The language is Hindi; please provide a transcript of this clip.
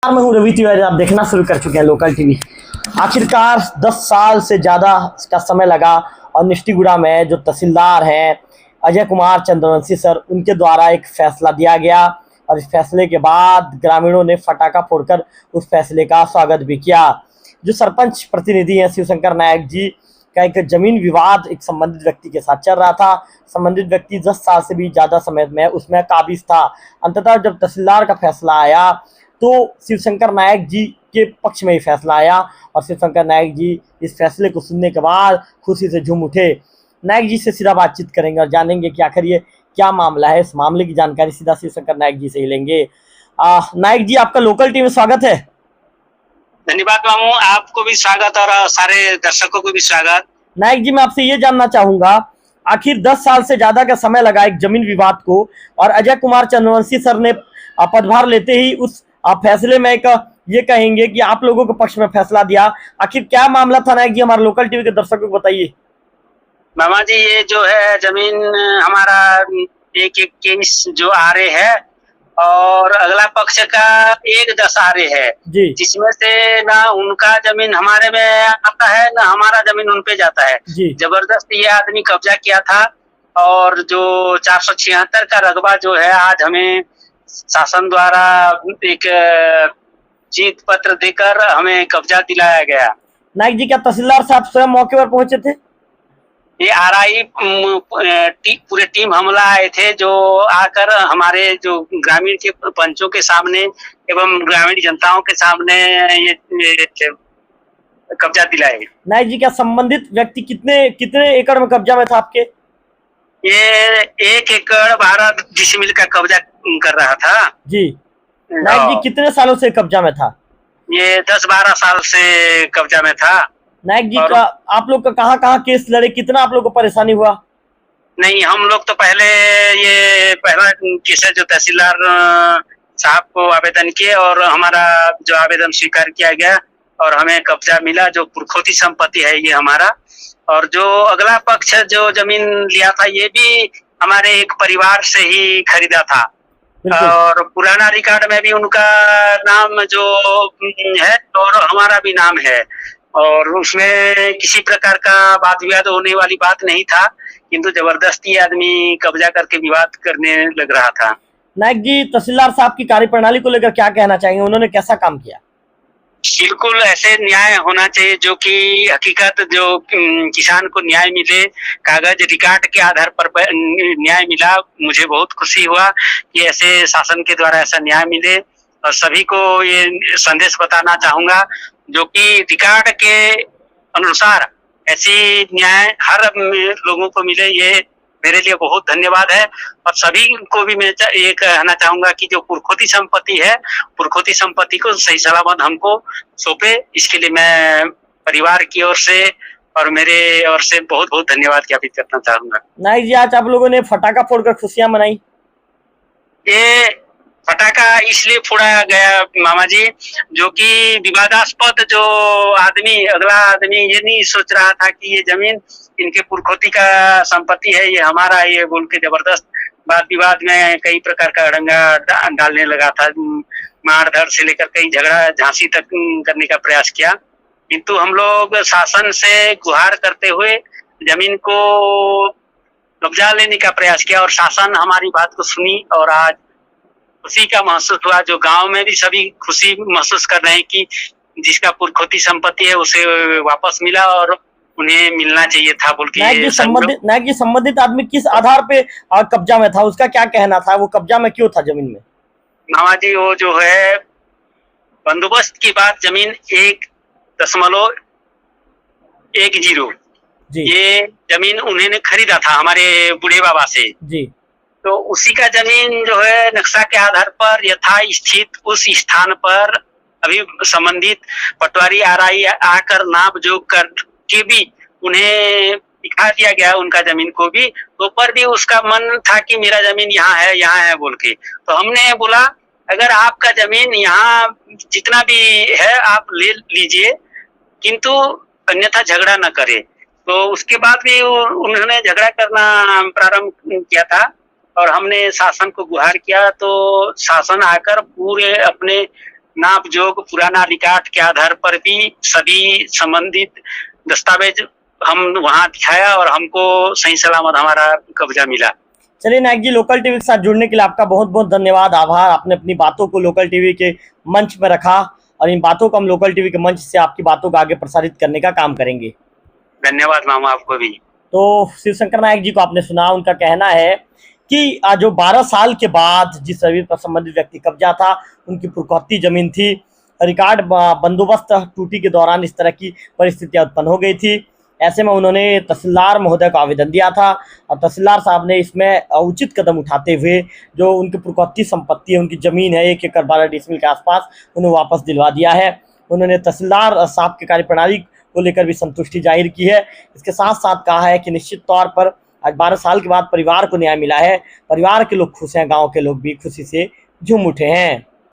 मैं हूं रवि तिवारी। आप देखना शुरू कर चुके हैं लोकल टीवी। आखिरकार 10 साल से ज़्यादा का समय लगा और निष्ठीगुड़ा में जो तहसीलदार हैं अजय कुमार चंद्रवंशी सर, उनके द्वारा एक फैसला दिया गया और इस फैसले के बाद ग्रामीणों ने फटाखा फोड़कर उस फैसले का स्वागत भी किया। जो सरपंच प्रतिनिधि हैं शिवशंकर नायक जी का एक जमीन विवाद एक संबंधित व्यक्ति के साथ चल रहा था। संबंधित व्यक्ति 10 साल से भी ज़्यादा समय में उसमें काबिज था। अंततः जब तहसीलदार का फैसला आया तो शिवशंकर नायक जी के पक्ष में ही फैसला आया और शिवशंकर नायक जी इस फैसले को सुनने के बाद खुशी से झूम उठे। नायक जी से सीधा बातचीत करेंगे और जानेंगे कि आखिर ये क्या मामला है। इस मामले की जानकारी सीधा शिवशंकर नायक जी से ही लेंगे। नायक जी, आपका लोकल टीवी में स्वागत है। धन्यवाद मामू, आपको भी स्वागत और सारे दर्शकों को भी स्वागत। नायक जी, मैं आपसे ये जानना चाहूंगा, आखिर 10 साल से ज्यादा का समय लगा एक जमीन विवाद को और अजय कुमार चंद्रवंशी सर ने पदभार लेते ही उस फैसले में एक ये कहेंगे कि आप लोगों के पक्ष में फैसला दिया। आखिर क्या मामला था नायक जी, हमारे लोकल टीवी के दर्शकों को बताइए। मामा जी, ये जो है जमीन हमारा एक केस जो आ रहे है और अगला पक्ष का 1-10 आ रहे है जी, जिसमें से ना उनका जमीन हमारे में आता है ना हमारा जमीन उन पे जाता है जी। जबरदस्ती ये आदमी कब्जा किया था और जो 476 का रकबा जो है आज हमें शासन द्वारा एक जीत पत्र देकर हमें कब्जा दिलाया गया। नायक जी, क्या तहसीलदार साहब स्वयं मौके पर पहुंचे थे? ये आरआई पूरे टीम हमला आए थे जो आकर हमारे जो ग्रामीण के पंचों के सामने एवं ग्रामीण जनताओं के सामने ये कब्जा दिलाए। नायक जी, क्या संबंधित व्यक्ति कितने कितने एकड़ में कब्जा में था आपके? ये 1 एकड़ 12 डिसमिल का कब्जा कर रहा था जी। नायक जी, कितने सालों से कब्जा में था? ये 10-12 साल से कब्जा में था। नायक जी, का आप लोग का कहाँ केस लड़े, कितना आप लोग को परेशानी हुआ? नहीं, हम लोग तो पहले ये पहला केस है जो तहसीलदार साहब को आवेदन किए और हमारा जो आवेदन स्वीकार किया गया और हमें कब्जा मिला। जो पुरखौती संपत्ति है ये हमारा। और जो अगला पक्ष जो जमीन लिया था ये भी हमारे एक परिवार से ही खरीदा था और पुराना रिकॉर्ड में भी उनका नाम जो है और हमारा भी नाम है और उसमें किसी प्रकार का वाद विवाद होने वाली बात नहीं था, किंतु जबरदस्ती आदमी कब्जा करके विवाद करने लग रहा था। नायक जी, तहसीलदार साहब की कार्यप्रणाली को लेकर क्या कहना चाहेंगे? उन्होंने कैसा काम किया? बिल्कुल ऐसे न्याय होना चाहिए जो कि हकीकत जो किसान को न्याय मिले, कागज रिकॉर्ड के आधार पर न्याय मिला। मुझे बहुत खुशी हुआ कि ऐसे शासन के द्वारा ऐसा न्याय मिले और सभी को ये संदेश बताना चाहूंगा जो कि रिकॉर्ड के अनुसार ऐसी न्याय हर लोगों को मिले। ये मेरे लिए बहुत धन्यवाद है और सभी को भी मैं ये कहना चाहूंगा कि जो पुरखौती संपत्ति है, पुरखौती संपत्ति को सही सलामत हमको सौंपे। इसके लिए मैं परिवार की ओर से और मेरे ओर से बहुत बहुत धन्यवाद ज्ञापित करना चाहूंगा। नायक जी, आज आप लोगों ने फटाखा फोड़कर खुशियां मनाई। ये फटाखा इसलिए फोड़ा गया मामा जी जो कि विवादास्पद जो आदमी अगला आदमी ये नहीं सोच रहा था कि ये जमीन इनके पुरखौती का संपत्ति है, ये हमारा है, ये बोल के जबरदस्त वाद विवाद में कई प्रकार का अड़ंगा डालने लगा था। मारधर से लेकर कई झगड़ा झांसी तक करने का प्रयास किया, किंतु हम लोग शासन से गुहार करते हुए जमीन को कब्जा लेने का प्रयास किया और शासन हमारी बात को सुनी और आज खुशी का महसूस हुआ। जो गांव में भी सभी खुशी महसूस कर रहे हैं कि जिसका पुरखौती संपत्ति है उसे वापस मिला और उन्हें मिलना चाहिए था बोल के। नायक जी, संबंधित आदमी किस आधार पे कब्जा में था, उसका क्या कहना था? वो कब्जा में क्यों था जमीन में? मामा जी, वो जो है बंदोबस्त की बात जमीन 1.10 ये जमीन उन्होंने खरीदा था हमारे बूढ़े बाबा से जी। तो उसी का जमीन जो है नक्शा के आधार पर यथा स्थित उस स्थान पर अभी संबंधित पटवारी आरआई आकर नाप जोग करके भी उन्हें दिखा दिया गया उनका जमीन को भी। तो पर भी उसका मन था कि मेरा जमीन यहाँ है बोल के। तो हमने बोला अगर आपका जमीन यहाँ जितना भी है आप ले लीजिए, किंतु अन्यथा झगड़ा न करे। तो उसके बाद भी उन्होंने झगड़ा करना प्रारंभ किया था और हमने शासन को गुहार किया तो शासन आकर पूरे अपने नापजोग पुराना रिकॉर्ड के आधार पर भी सभी संबंधित दस्तावेज हम वहां दिखाया और हमको सही सलामत हमारा कब्जा मिला। चलिए नायक जी, लोकल टीवी के साथ जुड़ने के लिए आपका बहुत बहुत धन्यवाद, आभार। आपने अपनी बातों को लोकल टीवी के मंच में रखा और इन बातों को हम लोकल टीवी के मंच से आपकी बातों को आगे प्रसारित करने का काम करेंगे। धन्यवाद मामा, आपको भी। तो शिवशंकर नायक जी को आपने सुना, उनका कहना है कि जो 12 साल के बाद जिस जमीन पर संबंधित व्यक्ति कब्जा था, उनकी पुरखौती जमीन थी, रिकॉर्ड बंदोबस्त टूटी के दौरान इस तरह की परिस्थितियां उत्पन्न हो गई थी। ऐसे में उन्होंने तहसीलदार महोदय को आवेदन दिया था और तहसीलदार साहब ने इसमें उचित कदम उठाते हुए जो उनकी पुरखौती संपत्ति है, उनकी ज़मीन है 1 एकड़ 12 डिसमिल के आसपास, उन्हें वापस दिलवा दिया है। उन्होंने तहसीलदार साहब की कार्यप्रणाली को लेकर भी संतुष्टि जाहिर की है। इसके साथ साथ कहा है कि निश्चित तौर पर आज 12 साल के बाद परिवार को न्याय मिला है, परिवार के लोग खुश हैं, गाँव के लोग भी खुशी से झूम उठे हैं।